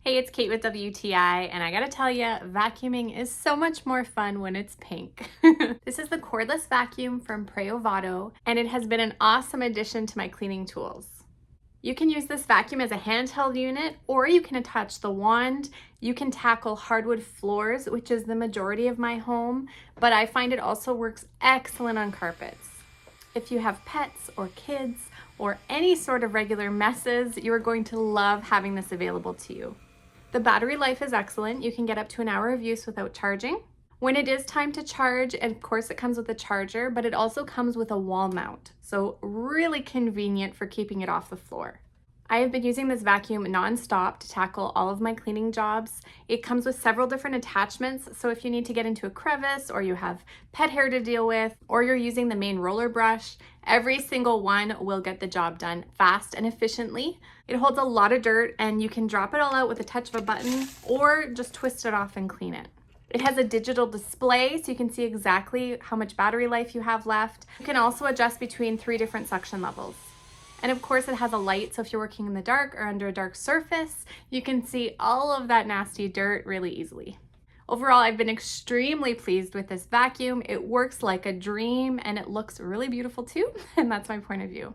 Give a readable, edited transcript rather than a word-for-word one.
Hey, it's Kate with WTI, and I gotta tell you, vacuuming is so much more fun when it's pink. This is the cordless vacuum from Praovado, and it has been an awesome addition to my cleaning tools. You can use this vacuum as a handheld unit, or you can attach the wand. You can tackle hardwood floors, which is the majority of my home, but I find it also works excellent on carpets. If you have pets or kids or any sort of regular messes, you are going to love having this available to you. The battery life is excellent. You can get up to an hour of use without charging. When it is time to charge, and of course it comes with a charger, but it also comes with a wall mount. So really convenient for keeping it off the floor. I have been using this vacuum non-stop to tackle all of my cleaning jobs. It comes with several different attachments, so if you need to get into a crevice or you have pet hair to deal with, or you're using the main roller brush, every single one will get the job done fast and efficiently. It holds a lot of dirt and you can drop it all out with a touch of a button or just twist it off and clean it. It has a digital display so you can see exactly how much battery life you have left. You can also adjust between 3 different suction levels. And of course it has a light, so if you're working in the dark or under a dark surface, you can see all of that nasty dirt really easily. Overall, I've been extremely pleased with this vacuum. It works like a dream and it looks really beautiful too, and that's my point of view.